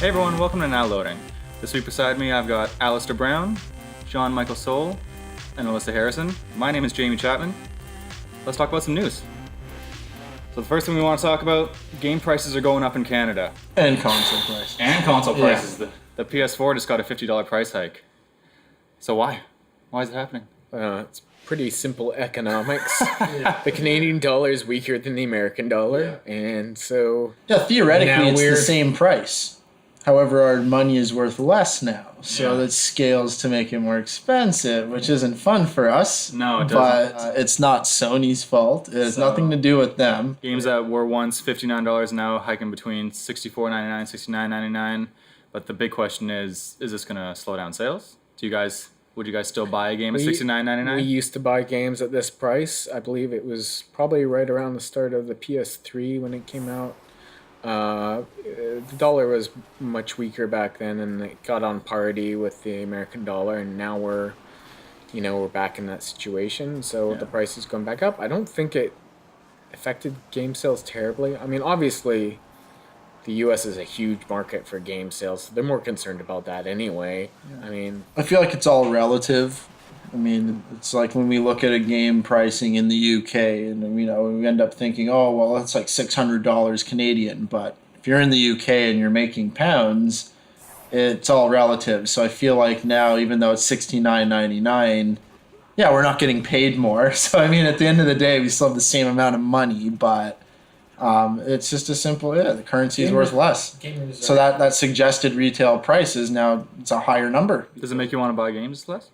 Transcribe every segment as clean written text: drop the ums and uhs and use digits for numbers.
Hey everyone, welcome to Now Loading. This week beside me I've got Alistair Brown, John Michael Soule, and Alyssa Harrison. My name is Jamie Chapman. Let's talk about some news. So the first thing we want to talk about, game prices are going up in Canada. And console prices. prices. The PS4 just got a $50 price hike. So why? Why is it happening? It's pretty simple economics. The Canadian dollar is weaker than the American dollar, and so... Yeah, theoretically Now it's the we're- same price. However, our money is worth less now. So that scales to make it more expensive, which isn't fun for us. No, it But doesn't. it's not Sony's fault. It has nothing to do with them. Games that were once $59 now hiking between $64.99, $69.99. But the big question is this going to slow down sales? Would you guys still buy a game at $69.99? We used to buy games at this price. I believe it was probably right around the start of the PS3 when it came out. The dollar was much weaker back then, and it got on parity with the American dollar, and now we're back in that situation. So the price is going back up. I don't think it affected game sales terribly. I mean, obviously, the U.S. is a huge market for game sales. So they're more concerned about that anyway. I mean, I feel like it's all relative. I mean, it's like when we look at a game pricing in the UK, and we end up thinking, oh, well, that's like $600 Canadian. But if you're in the UK and you're making pounds, it's all relative. So I feel like now, even though it's $69.99, yeah, we're not getting paid more. So I mean, at the end of the day, we still have the same amount of money, but it's just a simple, the currency is worth less. So that suggested retail price is now it's a higher number. Does it make you want to buy games less?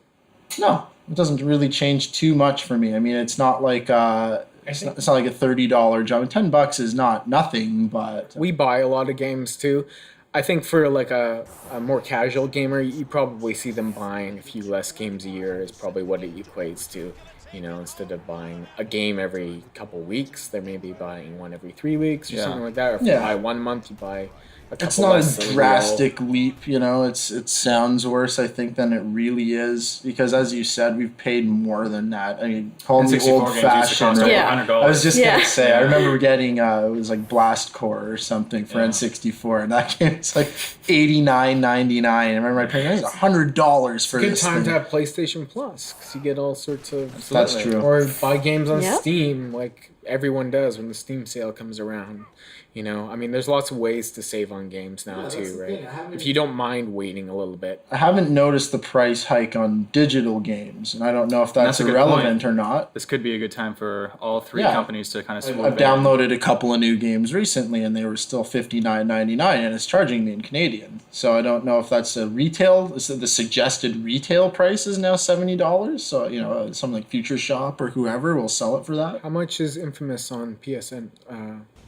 No, it doesn't really change too much for me. I mean, it's not like it's not like a $30 jump. $10 is not nothing, but we buy a lot of games too. I think for like a more casual gamer, you probably see them buying a few less games a year is probably what it equates to. Instead of buying a game every couple weeks, they may be buying one every 3 weeks or something like that. Or if you buy 1 month, you buy a couple it's not less a than drastic leap. It sounds worse, I think, than it really is, because as you said, we've paid more than that. I mean, call me 64 old games used to cost fashioned. over Yeah. $100. I was just gonna say, I Yeah. remember getting it was like Blast Core or something for N64, and that game was like $89.99. I remember my parents, $100 for Good this time thing. to have PlayStation Plus because you get all sorts of. That's true. Or buy games on Yep. Steam like everyone does when the Steam sale comes around. I mean, there's lots of ways to save on games now too, right? If you don't mind waiting a little bit. I haven't noticed the price hike on digital games, and I don't know if that's That's a good irrelevant point. or not. This could be a good time for all three Yeah. companies to kind of swoop I've in. downloaded a couple of new games recently, and they were still $59.99, and it's charging me in Canadian. So I don't know if that's a retail. So the suggested retail price is now $70. So something like Future Shop or whoever will sell it for that. How much is Infamous on PSN?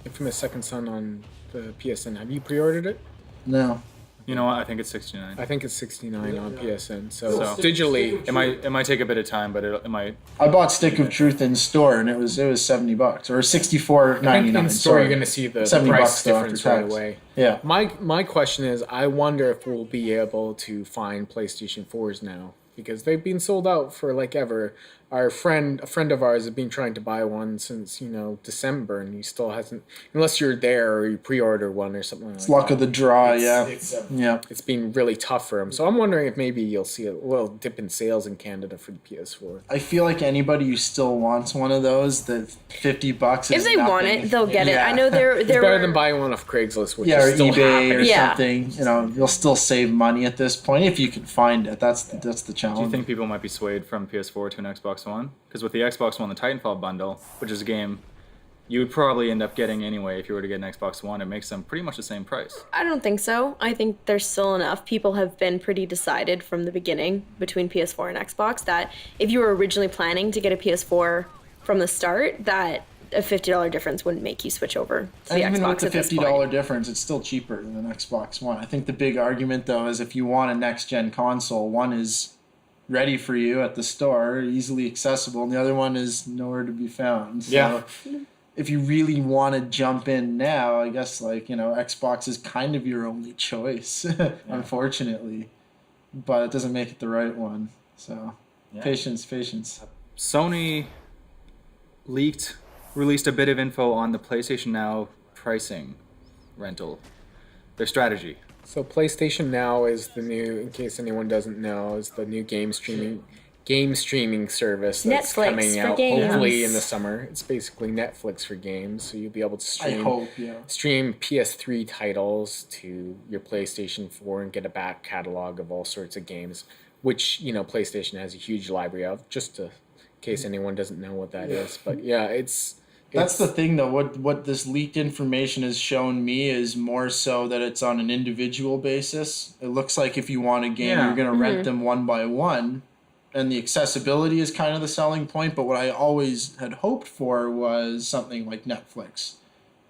Infamous Second Son on the PSN. Have you pre-ordered it? No, You know what? I think it's 69. I think it's $69 on PSN. So digitally, It might take a bit of time, but it might. I bought Stick of Truth in store, and it was $70 or $64.99. I think in store sorry. you're going to see the $70 price though after difference right tax. away. Yeah. My question is, I wonder if we'll be able to find PlayStation 4s now because they've been sold out for like ever. A friend of ours has been trying to buy one since December, and he still hasn't. Unless you're there or you pre-order one or something. It's luck of the draw, yeah. Yeah. It's been really tough for him. So I'm wondering if maybe you'll see a little dip in sales in Canada for the PS4. I feel like anybody who still wants one of those, the $50 is If they want nothing. it, they'll get it. Yeah. I know there It's better were than buying one off Craigslist, which Yeah, or is still eBay or happening. Yeah. something. You'll still save money at this point if you can find it. That's the Do challenge. you think people might be swayed from PS4 to an Xbox One? Because with the Xbox One, the Titanfall bundle, which is a game you would probably end up getting anyway if you were to get an Xbox One, it makes them pretty much the same price. I don't think so. I think there's still enough. People have been pretty decided from the beginning between PS4 and Xbox that if you were originally planning to get a PS4 from the start, that a $50 difference wouldn't make you switch over to the And even with Xbox the at this $50 point. difference, it's still cheaper than an Xbox One. I think the big argument, though, is if you want a next-gen console, one is ready for you at the store, easily accessible, and the other one is nowhere to be found. So if you really want to jump in now, I guess Xbox is kind of your only choice, unfortunately. But it doesn't make it the right one. So patience. Sony released a bit of info on the PlayStation Now pricing rental, their strategy. So PlayStation Now is the new, in case anyone doesn't know, is the new game streaming service that's Netflix coming for out games. hopefully in the summer. It's basically Netflix for games, so you'll be able to I hope, yeah. stream PS3 titles to your PlayStation 4 and get a back catalog of all sorts of games, which, you know, PlayStation has a huge library of, just to, in case anyone doesn't know what that is. But yeah, That's the thing, though. What this leaked information has shown me is more so that it's on an individual basis. It looks like if you want a game, Yeah. you're going to rent them one by one, and the accessibility is kind of the selling point. But what I always had hoped for was something like Netflix,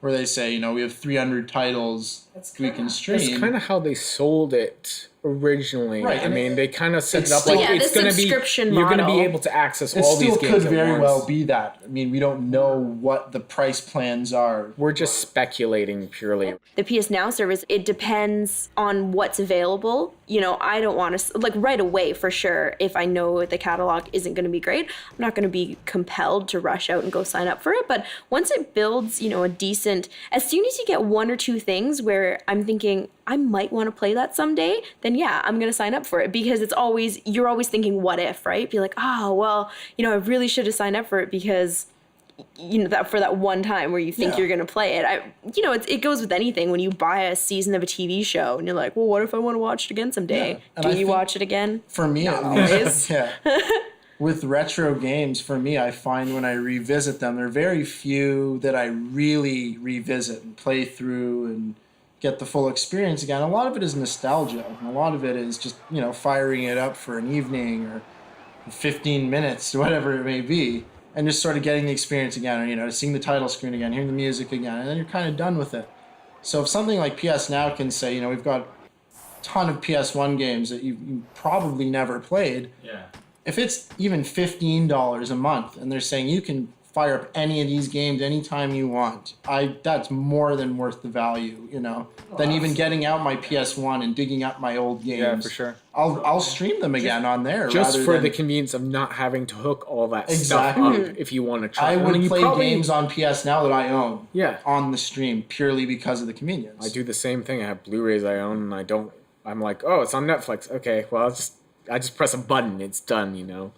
where they say, you know, we have 300 titles we can stream. That's kind of how they sold it originally. Right, I and mean, they kind of set it's it up still- like Yeah, it's the going to be subscription you're going to be model. able to access It all these still games could at very once. well be that. I mean, we don't know what the price plans are. We're just speculating purely. The PS Now service, it depends on what's available. You know, I don't want to, like, right away for sure, if I know the catalog isn't going to be great, I'm not going to be compelled to rush out and go sign up for it. But once it builds, you know, a decent, as soon as you get one or two things where I'm thinking, I might want to play that someday, then yeah, I'm going to sign up for it, because you're always thinking what if, right? Be like, oh, well, you know, I really should have signed up for it because, you know, that for that one time where you think Yeah. you're going to play it. You know, it goes with anything. When you buy a season of a TV show and you're like, well, what if I want to watch it again someday? Yeah, and Do I you think- watch it again? For me, Not at least, always. yeah. With retro games, for me, I find when I revisit them, there are very few that I really revisit and play through and get the full experience again. A lot of it is nostalgia. And a lot of it is just, you know, firing it up for an evening or 15 minutes, whatever it may be, and just sort of getting the experience again, or, you know, seeing the title screen again, hearing the music again, and then you're kind of done with it. So if something like PS Now can say, you know, we've got a ton of PS1 games that you probably never played, Yeah. if it's even $15 a month and they're saying you can fire up any of these games anytime you want, that's more than worth the value, you know, than even getting out my PS1 and digging up my old games. Yeah, for sure. I'll stream them again on there. Just rather for than, the convenience of not having to hook all that Exactly. stuff up if you want to try. I would mean, you play probably- games on PS Now that I own Yeah. on the stream purely because of the convenience. I do the same thing. I have Blu-rays I own, and I'm like, oh, it's on Netflix. Okay, well, I just press a button, it's done, you know.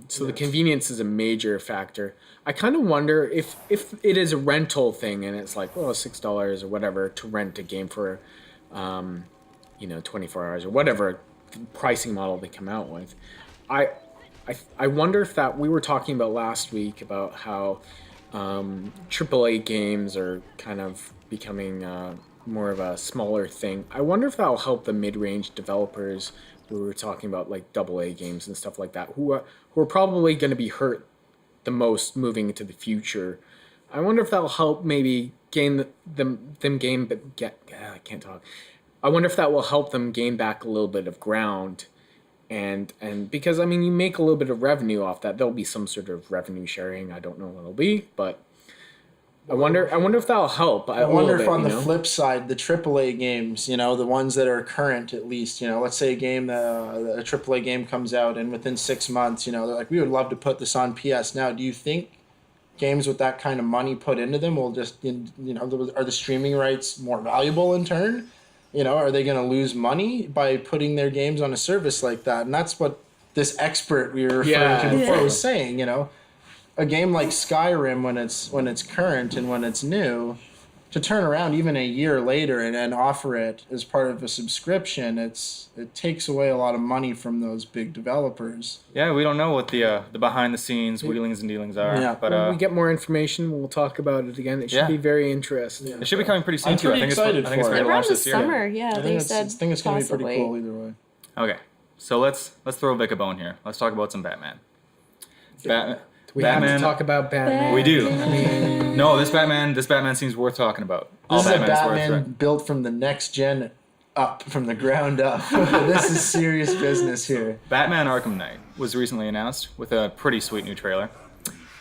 So the convenience is a major factor. I kind of wonder if it is a rental thing and it's like, well, $6 or whatever to rent a game for, 24 hours or whatever pricing model they come out with. I wonder if that, we were talking about last week about how AAA games are kind of becoming more of a smaller thing. I wonder if that'll help the mid-range developers. We were talking about like AA games and stuff like that, who are probably going to be hurt the most moving into the future. I wonder if that'll help maybe gain I can't talk. I wonder if that will help them gain back a little bit of ground, and because I mean you make a little bit of revenue off that. There'll be some sort of revenue sharing. I don't know what it'll be, but I wonder if that'll help. I wonder if on the flip side, the AAA games, you know, the ones that are current at least, you know, let's say a AAA game comes out and within 6 months, you know, they're like, we would love to put this on PS Now. Do you think games with that kind of money put into them will just, you know, are the streaming rights more valuable in turn? You know, are they going to lose money by putting their games on a service like that? And that's what this expert we were referring to before was saying, you know. A game like Skyrim, when it's current and when it's new, to turn around even a year later and then offer it as part of a subscription, it takes away a lot of money from those big developers. Yeah, we don't know what the behind the scenes wheelings and dealings are. Yeah. But when we get more information, we'll talk about it again. It should be very interesting. it should be coming pretty soon I'm too. pretty excited I think it's for ready it. to Around launch the this year. summer, yeah, I they think said it's going to be possibly. pretty cool either way. Okay, so let's throw Vic a bone here. Let's talk about some Batman. We have to talk about Batman. We do. No, this Batman seems worth talking about. This is a is Batman built from the next gen up, from the ground up. This is serious business here. Batman Arkham Knight was recently announced with a pretty sweet new trailer.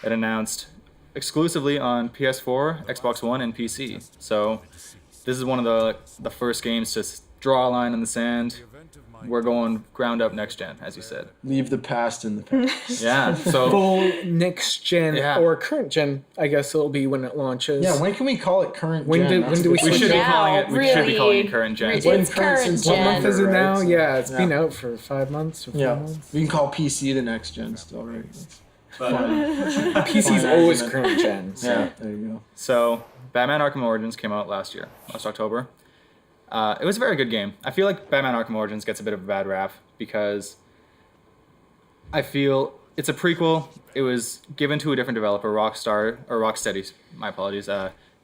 It announced exclusively on PS4, Xbox One, and PC. So this is one of the first games to draw a line in the sand, we're going ground up next gen, as you said. Leave the past in the past. Yeah. So Full next gen Yeah. or current gen, I guess it'll be when it launches. Yeah, when can we call it current When gen? do- That's when a do we good we switch should be question. calling it. We should be calling it current gen. It's When current current What gen. month is it Right, now? so- Yeah, it's been Yeah. out for 5 months or 4 Yeah, months. we can call PC the next gen still, right? PC's Fine always argument. current gen. So. Yeah, there you go. So, Batman Arkham Origins came out last October. It was a very good game. I feel like Batman Arkham Origins gets a bit of a bad rap because I feel it's a prequel. It was given to a different developer, Rocksteady. My apologies.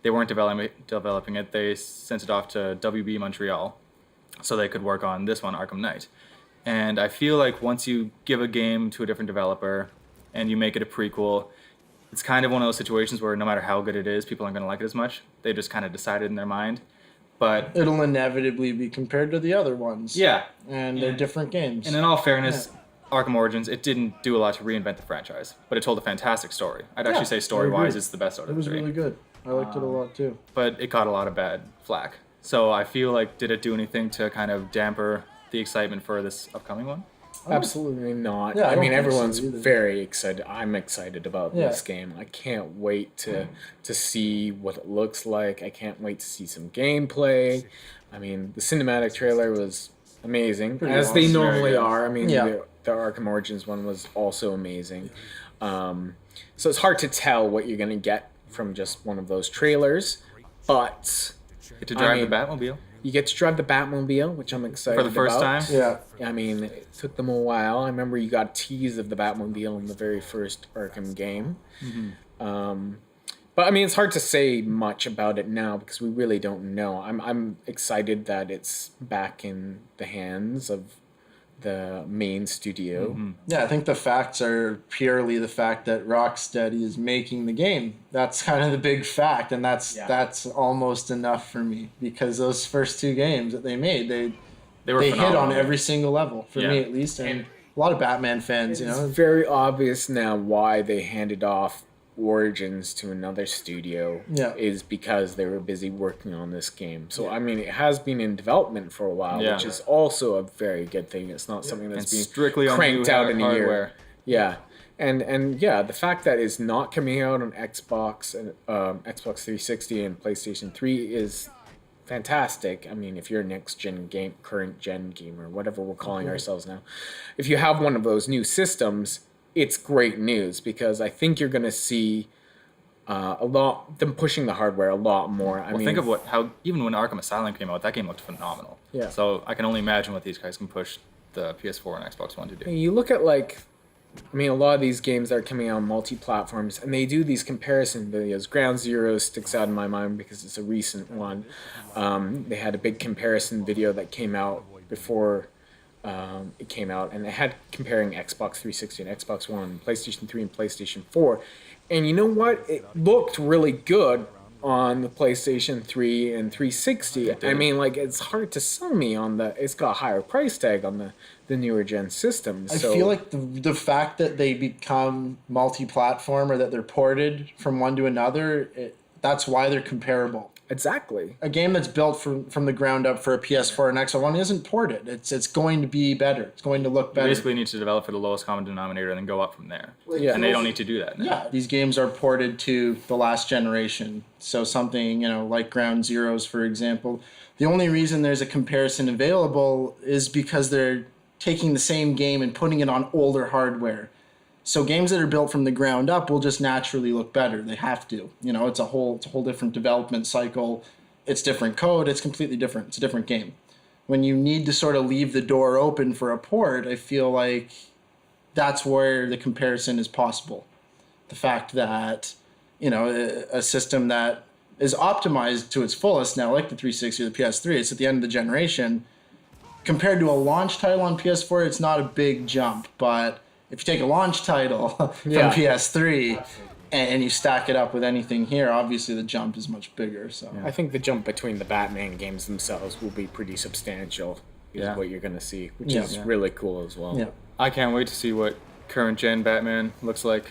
They weren't developing it. They sent it off to WB Montreal so they could work on this one, Arkham Knight. And I feel like once you give a game to a different developer and you make it a prequel, it's kind of one of those situations where no matter how good it is, people aren't going to like it as much. They just kind of decided in their mind. But It'll inevitably be compared to the other ones. yeah, And they're different games. and in all fairness, Arkham Origins, it didn't do a lot to reinvent the franchise, but it told a fantastic story. I'd actually say story-wise, agree. it's the best out It of the was three. really good. I liked it a lot too. But it got a lot of bad flack. So I feel like, did it do anything to kind of damper the excitement for this upcoming one? Absolutely not. Yeah, I I mean, don't think so everyone's either. very excited. I'm excited about Yeah. this game. I can't wait to see what it looks like. I can't wait to see some gameplay. I mean, the cinematic trailer was amazing, Pretty as they awesome. normally Very good. are. I mean, Yeah. the Arkham Origins one was also amazing. So it's hard to tell what you're going to get from just one of those trailers, but Get to drive mean, the Batmobile you get to drive the Batmobile, which I'm excited for the first about. time? Yeah. I mean, it took them a while. I remember you got a tease of the Batmobile in the very first Arkham game. But I mean, it's hard to say much about it now because we really don't know. I'm excited that it's back in the hands of the main studio. Yeah, I think the facts are purely the fact that Rocksteady is making the game. That's kind of the big fact, and that's almost enough for me because those first two games that they made, They they were hit on phenomenal. every single level for Yeah. me at least, and a lot of Batman fans, you It's know. very obvious now why they handed off Origins to another studio Yeah. is because they were busy working on this game. So I mean, it has been in development for a while, Yeah. which is also a very good thing. It's not something that's And been strictly on cranked new out in a year. hardware. Yeah, and yeah, the fact that it's not coming out on Xbox and Xbox 360 and PlayStation 3 is fantastic. I mean, if you're a next gen game, current gen gamer, whatever we're calling ourselves now, if you have one of those new systems, it's great news because I think you're going to see them pushing the hardware a lot more. I mean, Think of how even when Arkham Asylum came out, that game looked phenomenal. Yeah. So I can only imagine what these guys can push the PS4 and Xbox One to do. you look at I mean, a lot of these games that are coming out on multi-platforms, and they do these comparison videos. Ground Zero sticks out in my mind because it's a recent one. They had a big comparison video that came out before it came out, and it had comparing Xbox 360 and Xbox One, PlayStation 3 and PlayStation 4. And you know what? It looked really good on the PlayStation 3 and 360. I mean, it's hard to sell me on it's got a higher price tag on the newer gen systems. I So feel like the fact that they become multi-platform or that they're ported from one to another, that's why they're comparable. exactly. A game that's built from the ground up for a PS4 and Xbox One isn't ported. It's going to be better. It's going to look You better. basically need to develop for the lowest common denominator and then go up from there. Yeah. And they don't need to do that now. Yeah, these games are ported to the last generation. So something, like Ground Zeroes, for example. The only reason there's a comparison available is because they're taking the same game and putting it on older hardware. So games that are built from the ground up will just naturally look better. They have to. It's a whole different development cycle. It's different code. It's completely different. It's a different game. When you need to sort of leave the door open for a port, I feel like that's where the comparison is possible. The fact that, a system that is optimized to its fullest now, like the 360 or the PS3, it's at the end of the generation. Compared to a launch title on PS4, it's not a big jump, but if you take a launch title from Yeah. PS3 and you stack it up with anything here, obviously the jump is much bigger. So I think the jump between the Batman games themselves will be pretty substantial. Is Yeah. what you're going to see, which Yeah. is really cool as well. yeah, I can't wait to see what current gen Batman looks like.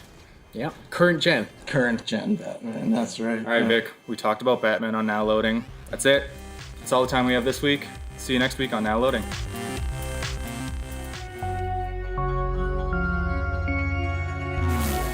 Yeah. Current gen. current gen Batman. That's right. All right, Vic, we talked about Batman on Now Loading. That's it. That's all the time we have this week. See you next week on Now Loading.